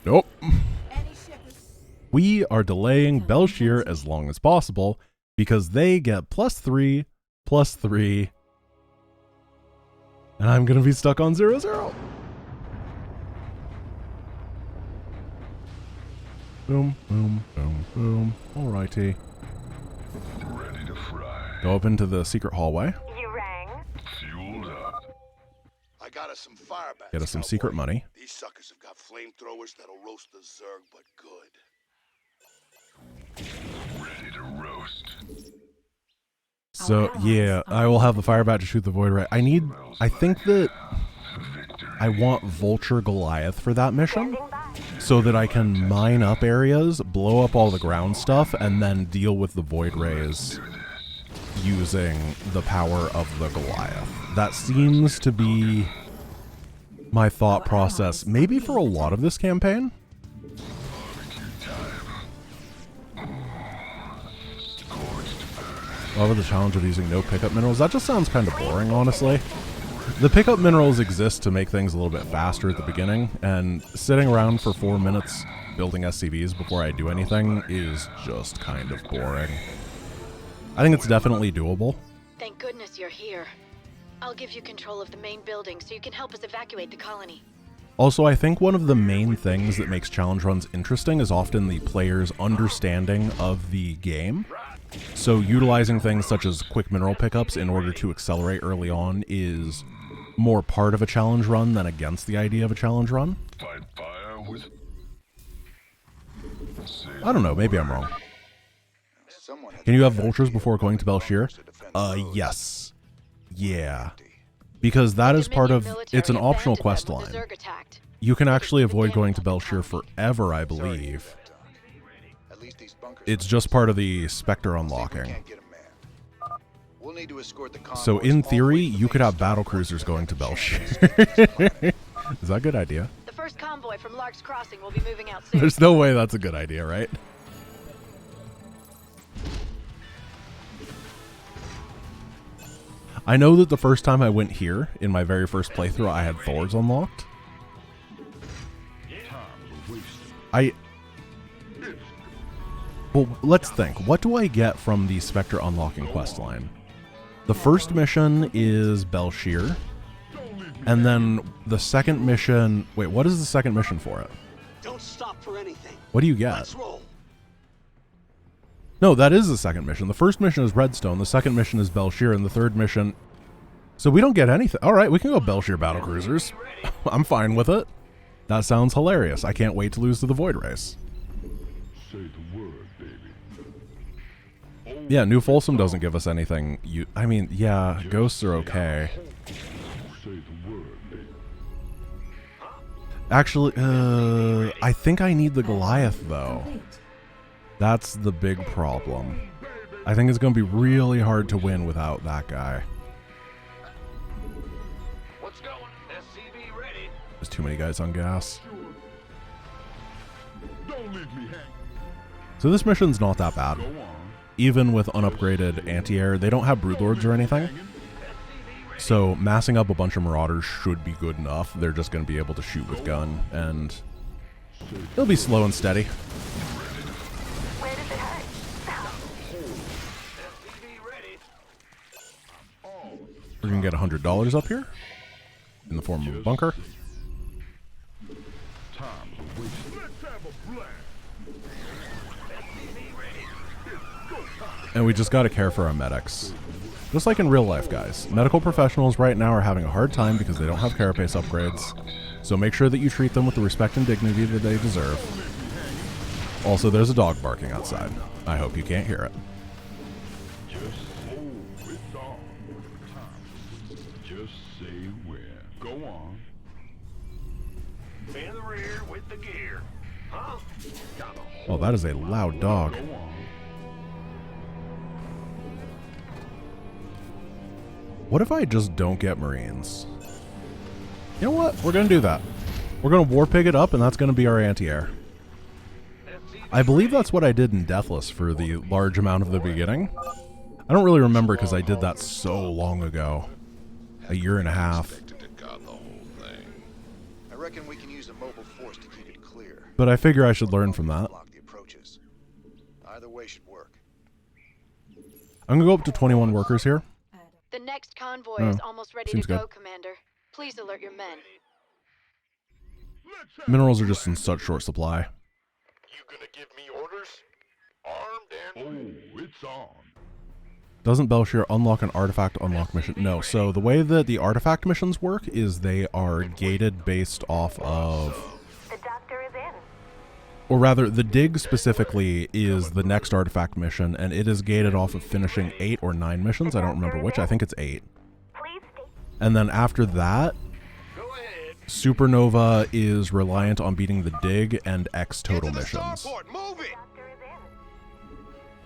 Nope. We are delaying Belshir as long as possible because they get +3, +3, and I'm going to be stuck on 0-0. Boom, boom, boom, boom. Alrighty. Ready to fry. Go up into the secret hallway. You rang? Fueled up. I got us some fire bats. Get us some cowboy. secret money. These suckers have got flamethrowers that'll roast the Zerg, but good. Ready to roast. So, yeah, I will have the fire bat to shoot the void ray. I think that I want Vulture Goliath for that mission so that I can mine up areas, blow up all the ground stuff, and then deal with the void rays using the power of the Goliath. That seems to be my thought process, maybe for a lot of this campaign. Over the challenge of using no pickup minerals. That just sounds kind of boring, honestly. The pickup minerals exist to make things a little bit faster at the beginning, and sitting around for 4 minutes building SCVs before I do anything is just kind of boring. I think it's definitely doable. Thank goodness you're here. I'll give you control of the main building so you can help us evacuate the colony. Also, I think one of the main things that makes challenge runs interesting is often the player's understanding of the game. So utilizing things such as quick mineral pickups in order to accelerate early on is more part of a challenge run than against the idea of a challenge run. Fight fire with. I don't know, maybe I'm wrong. Can you have vultures before going to Belshir? Yes. Yeah. Because that is part of, it's an optional quest line. You can actually avoid going to Belshir forever, I believe. It's just part of the Spectre unlocking. So in theory, you could have battle cruisers going to Belshir. Is that a good idea? The first convoy from Lark's Crossing will be moving out soon. There's no way that's a good idea, right? I know that the first time I went here, in my very first playthrough, I had Thors unlocked. Well, let's think. What do I get from the Spectre unlocking questline? The first mission is Belshir. And then the second mission... Wait, what is the second mission for it? Don't stop for anything. What do you get? Let's roll. No, that is the second mission. The first mission is Redstone. The second mission is Belshir. And the third mission... So we don't get anything. All right, we can go Belshir battlecruisers. I'm fine with it. That sounds hilarious. I can't wait to lose to the Void Race. Say the word, baby. Yeah, New Folsom doesn't give us anything. I mean, yeah, ghosts are okay. Say the word, baby. Actually, I think I need the Goliath, though. That's the big problem. I think it's going to be really hard to win without that guy. What's going? SCV ready. There's too many guys on gas. Don't leave me hanging. So this mission's not that bad. Go on. Even with unupgraded anti-air, they don't have broodlords or anything. So massing up a bunch of marauders should be good enough. They're just going to be able to shoot with gun, and it'll be slow and steady. Where does it hurt? SCV ready. We're going to get $100 up here in the form of a bunker. Time to waste. Let's have a blast. And we just got to care for our medics. Just like in real life, guys. Medical professionals right now are having a hard time because they don't have carapace upgrades. So make sure that you treat them with the respect and dignity that they deserve. Also, there's a dog barking outside. I hope you can't hear it. Just say where. Go on. In the rear with the gear. Huh? Oh, that is a loud dog. Go on. What if I just don't get Marines? You know what? We're going to do that. We're going to war pig it up, and that's going to be our anti-air. I believe that's what I did in Deathless for the large amount of the beginning. I don't really remember because I did that so long ago. A year and a half. I reckon we can use a mobile force to keep it clear. But I figure I should learn from that. Block the approaches. Either way should work. I'm gonna go up to 21 workers here. The next convoy Oh, is almost ready to seems go, good. Commander. Please alert your men. Minerals are just in such short supply. You gonna give me orders? Armed and Oh, it's on. Doesn't Belshire unlock an artifact unlock mission? No. So the way that the artifact missions work is they are gated based off of... The doctor is in. Or rather, the dig specifically is the next artifact mission, and it is gated off of finishing 8 or 9 missions. I don't remember which. I think it's 8. Please stay. And then after that, go ahead. Supernova is reliant on beating the dig and X total missions. Move it! Doctor is in.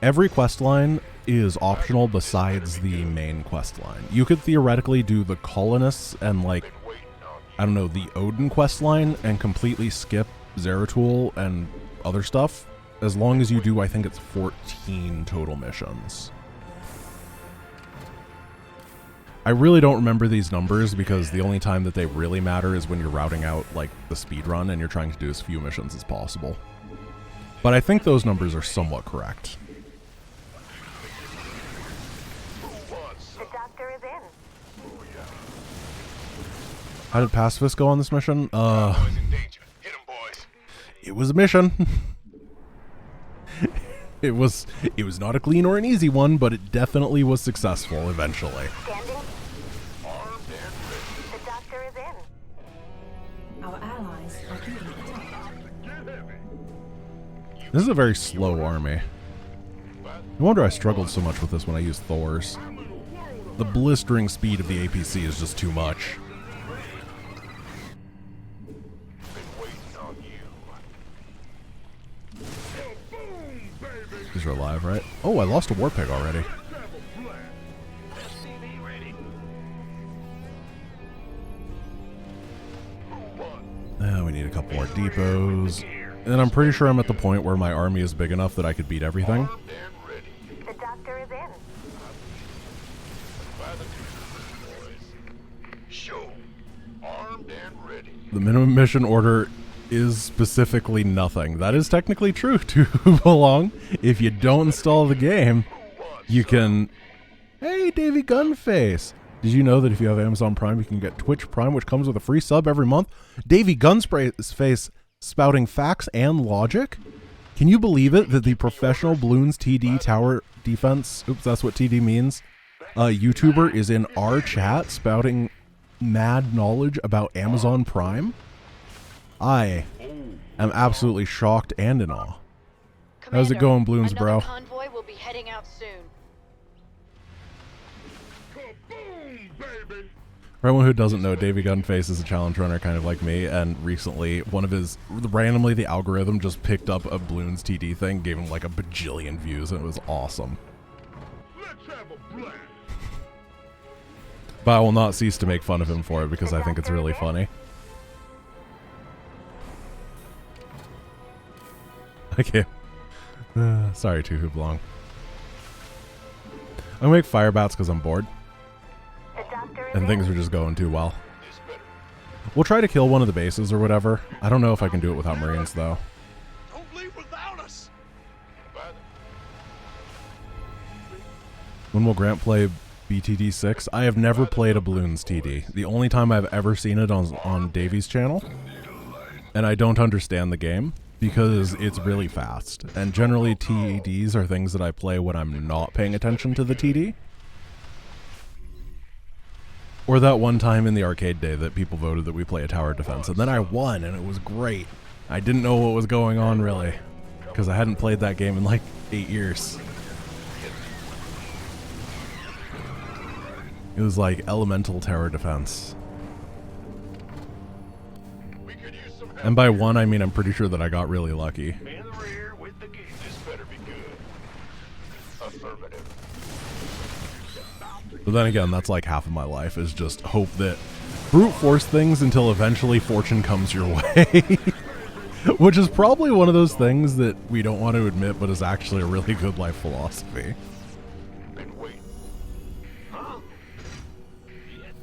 Every quest line is optional besides the main quest line. You could theoretically do the colonists and, like, I don't know, the Odin quest line and completely skip Zeratul and other stuff, as long as you do, I think it's 14 total missions. I really don't remember these numbers because the only time that they really matter is when you're routing out, like, the speed run and you're trying to do as few missions as possible. But I think those numbers are somewhat correct. The doctor is in. How did Pacifist go on this mission? Boys in danger. Hit 'em, boys. It was a mission. It was not a clean or an easy one, but it definitely was successful eventually. Standing. Armed and ready. The doctor is in. Our allies are being attacked. This is a very slow army. No wonder I struggled so much with this when I used Thor's. The blistering speed of the APC is just too much. Been waiting on you. These are alive, right? Oh, I lost a war pig already. SCV ready. We need a couple more depots. And I'm pretty sure I'm at the point where my army is big enough that I could beat everything. Armed and ready. The doctor is in. By the boys. Show. Armed and ready. The minimum mission order is specifically nothing. That is technically true to belong. If you don't install the game, you can... Hey, Davey Gunface! Did you know that if you have Amazon Prime, you can get Twitch Prime, which comes with a free sub every month? Davey Gunface spouting facts and logic? Can you believe it that the professional Bloons TD tower defense, oops, that's what TD means, YouTuber is in our chat spouting mad knowledge about Amazon Prime? I am absolutely shocked and in awe. How's it Commander, going, Bloons, bro? Another convoy will be heading out soon. For anyone who doesn't know, Davey Gunface is a challenge runner kind of like me, and recently randomly the algorithm just picked up a Bloons TD thing, gave him like a bajillion views, and it was awesome. Let's have a blast. But I will not cease to make fun of him for it because I think it's really funny. Okay. Sorry, Too Hooblong. I'm gonna make fire bats because I'm bored. The doctor is And in. things are just going too well. This better. We'll try to kill one of the bases or whatever. I don't know if I can do it without Marines, though. Don't leave without us! By the When will Grant play BTD 6? I have never played a Bloons TD. The only time I've ever seen it on Davy's channel. And I don't understand the game because it's really fast. And generally TDs are things that I play when I'm not paying attention to the TD. Or that one time in the arcade day that people voted that we play a tower defense. And then I won and it was great. I didn't know what was going on really. Because I hadn't played that game in like 8 years. It was like elemental tower defense. we could use some help. And by one, I mean I'm pretty sure that I got really lucky. In the rear with the gear. This better be good. Affirmative. But then again, that's like half of my life is just hope that brute force things until eventually fortune comes your way. Which is probably one of those things that we don't want to admit, but is actually a really good life philosophy. Been waiting. Huh? Yes,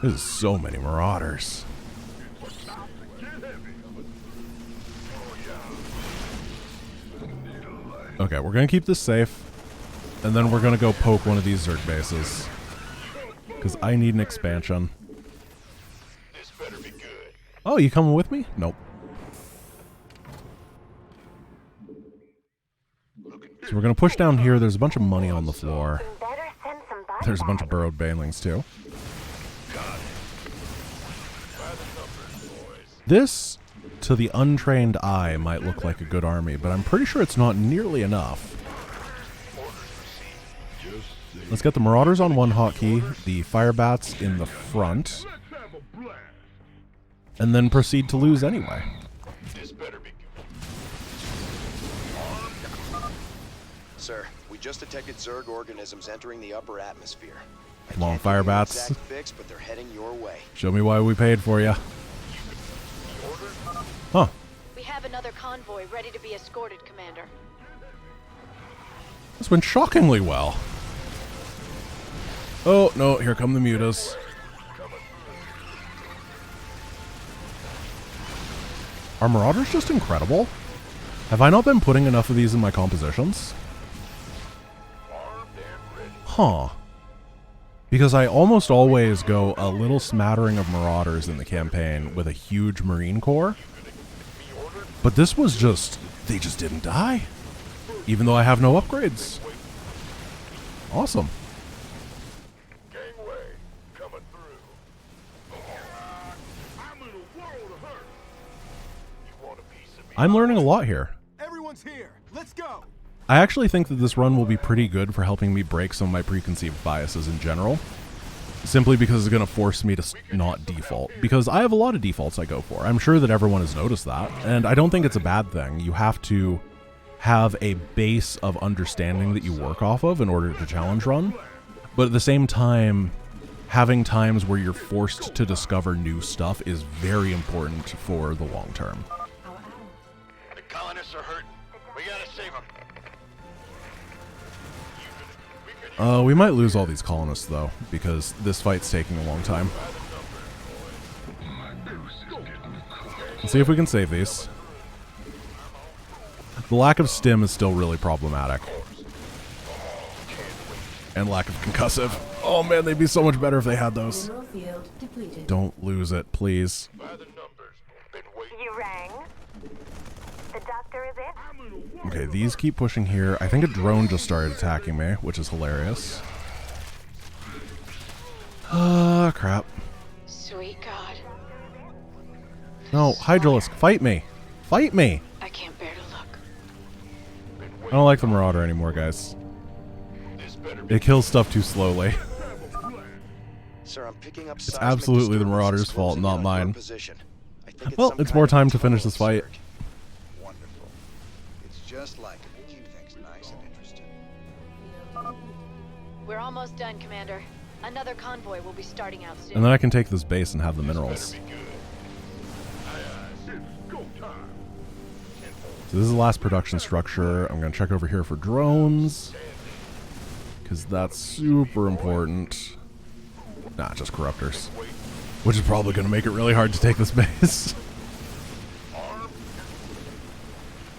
sir. There's so many marauders. Okay, we're gonna keep this safe, and then we're gonna go poke one of these Zerg bases. Because I need an expansion. This better be good. Oh, you coming with me? Nope. So we're gonna push down here. There's a bunch of money on the floor. Better send some body There's a bunch of bags. burrowed banelings too. This, to the untrained eye, might look like a good army, but I'm pretty sure it's not nearly enough. Let's get the Marauders on one hotkey, the Fire Bats in the front, and then proceed to lose anyway. This better be good. Sir, we just detected Zerg organisms entering the upper atmosphere. Come on, Fire Bats. Exact fix, but they're heading your way. Show me why we paid for you. Huh. We have another convoy ready to be escorted, Commander. This went shockingly well. Oh, no, here come the mutas. Are Marauders just incredible? Have I not been putting enough of these in my compositions? Huh. Because I almost always go a little smattering of Marauders in the campaign with a huge Marine Corps. But this was just... they just didn't die. Even though I have no upgrades. Awesome. Gangway coming through. I'm in a world of hurt. You want a piece of me? I'm learning a lot here. Everyone's here. Let's go. I actually think that this run will be pretty good for helping me break some of my preconceived biases in general. Simply because it's going to force me to not default. Because I have a lot of defaults I go for. I'm sure that everyone has noticed that. And I don't think it's a bad thing. You have to have a base of understanding that you work off of in order to challenge run. But at the same time, having times where you're forced to discover new stuff is very important for the long term. The colonists are hurting. We gotta save them. We might lose all these colonists, though, because this fight's taking a long time. Let's see if we can save these. The lack of stim is still really problematic. And lack of concussive. Oh man, they'd be so much better if they had those. Mineral field depleted. Don't lose it, please. By the numbers. Been waiting. You rang. The doctor is in. Okay, these keep pushing here. I think a drone just started attacking me, which is hilarious. Ah, crap. Sweet God. No, Hydralisk, fight me. Fight me. I can't bear to look. I don't like the Marauder anymore, guys. This better be It kills stuff too slowly. Sir, I'm picking up It's absolutely the Marauders' fault, not mine. Position. I think Well, some it's kind more of time to tunnel finish this fight. Zerg. Wonderful. It's just like it. Keep things nice and interesting. We're almost done, Commander. Another convoy will be starting out soon. And then I can take this base and have the minerals. So this is the last production structure. I'm going to check over here for drones. Because that's super important. Nah, just corruptors. Which is probably going to make it really hard to take this base.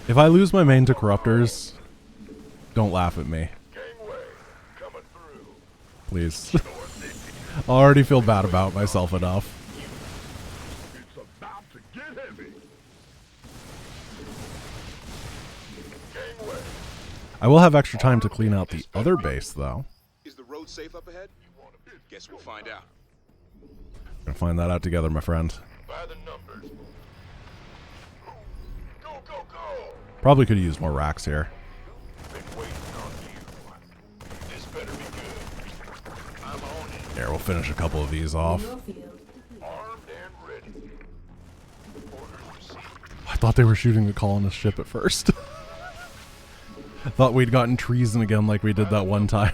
If I lose my main to corruptors, don't laugh at me. Please. I already feel bad about myself enough. It's about to get heavy. I will have extra time to clean out the other base, though. Is the road safe up ahead? Guess we'll find out. Gonna find that out together, my friend. by the numbers. Go, go, go! Probably could have used more racks here. Been waiting on you. This better be good. I'm on it. Here, we'll finish a couple of these off. Mineral field Armed and ready. Orders received. I thought they were shooting the colonist ship at first. I thought we'd gotten treason again like we did that one time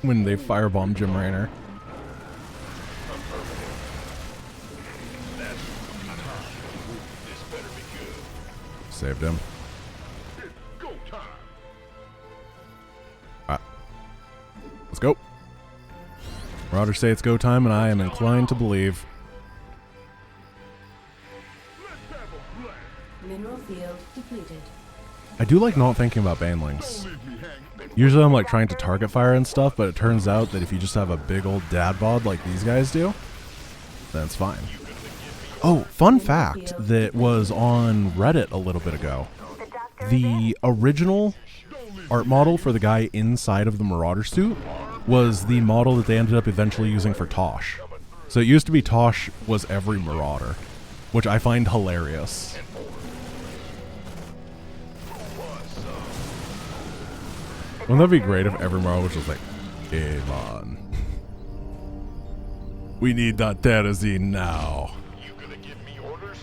when they firebombed Jim Raynor. This better be good. Saved him. Go time. Alright. Let's go. Marauders say it's go time, and I am inclined to believe. Mineral field depleted. I do like not thinking about banelings. Usually I'm like trying to target fire and stuff, but it turns out that if you just have a big old dad bod like these guys do, then it's fine. Oh, fun fact that was on Reddit a little bit ago. The original art model for the guy inside of the Marauder suit was the model that they ended up eventually using for Tosh. So it used to be Tosh was every Marauder, which I find hilarious. Wouldn't that be great if every Marauder was just like, hey man, we need that terrazine now. You gonna give me orders?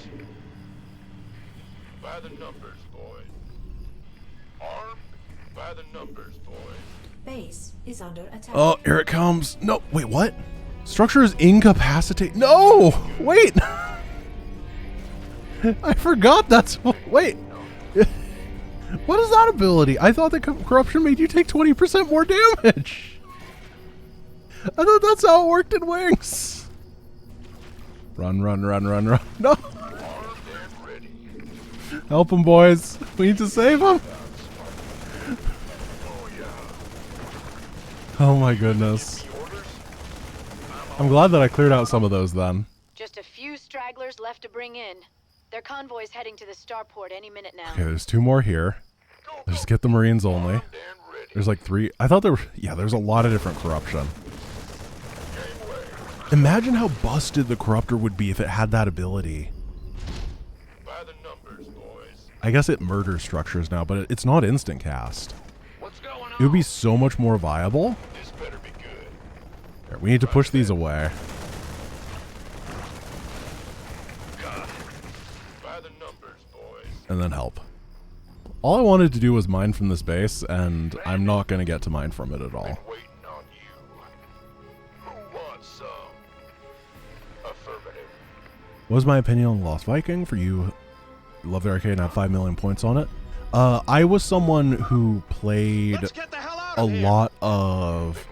By the numbers, boys. Armed by the numbers, boys. Base is under attack. Oh, here it comes. No, wait, what? Structure is incapacitated. No, wait. I forgot that's, wait. What is that ability? I thought that corruption made you take 20% more damage. I thought that's how it worked in Wings. Run, run, run, run, run. No. Help him, boys. We need to save him. Oh my goodness. I'm glad that I cleared out some of those then. Just a few stragglers left to bring in. Their convoy's heading to the starport any minute now. Okay, there's 2 more here. Let's just get the Marines only. There's like 3. I thought there were, yeah, there's a lot of different corruption. Imagine how busted the Corruptor would be if it had that ability. By the numbers, boys. I guess it murders structures now, but it's not instant cast. What's going on? It would be so much more viable. This better be good. Here, we need to push these away. By the numbers, boys. And then help. All I wanted to do was mine from this base, and I'm not going to get to mine from it at all. Waiting on you. Who wants some? Affirmative. What was my opinion on Lost Viking? For you, love the arcade and have 5 million points on it. I was someone who played a lot of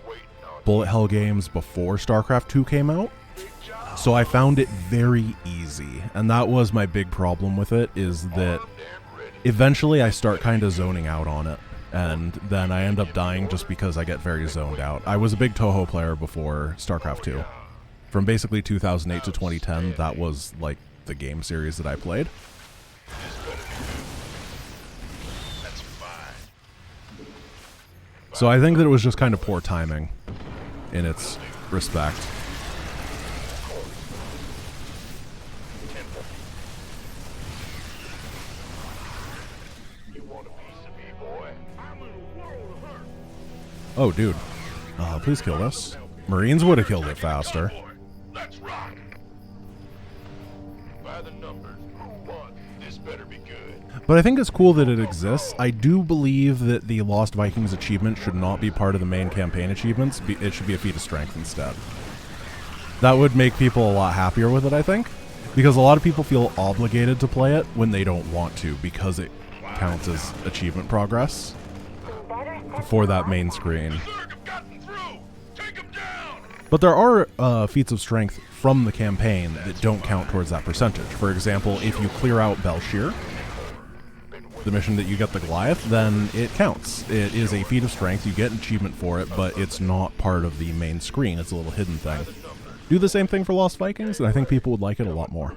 bullet hell games before StarCraft 2 came out. So I found it very easy. And that was my big problem with it, is that eventually I start kind of zoning out on it. And then I end up dying just because I get very zoned out. I was a big Toho player before StarCraft 2. From basically 2008 to 2010, that was like the game series that I played. So I think that it was just kind of poor timing in its respect. Oh, dude. Please kill this. Marines would have killed it faster. Let's rock. By the numbers, who won? This better be good. But I think it's cool that it exists. I do believe that the Lost Vikings achievement should not be part of the main campaign achievements. It should be a feat of strength instead. That would make people a lot happier with it, I think. Because a lot of people feel obligated to play it when they don't want to, because it counts as achievement progress for that main screen. But there are feats of strength from the campaign that don't count towards that percentage. For example, if you clear out Belshir, the mission that you get the Goliath, then it counts. It is a feat of strength. You get an achievement for it, but it's not part of the main screen. It's a little hidden thing. Do the same thing for Lost Vikings, and I think people would like it a lot more.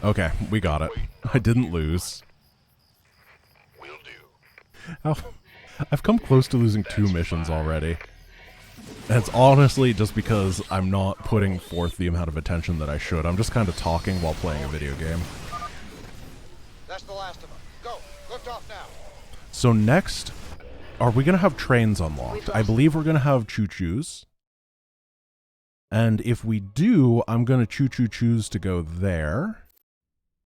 Okay, we got it. I didn't lose. Oh, I've come close to losing 2 missions already. And it's honestly just because I'm not putting forth the amount of attention that I should. I'm just kind of talking while playing a video game. That's the last of them. Go. Lift off now. So next, are we going to have trains unlocked? I believe we're going to have choo-choos. And if we do, I'm going to choo-choo choose to go there.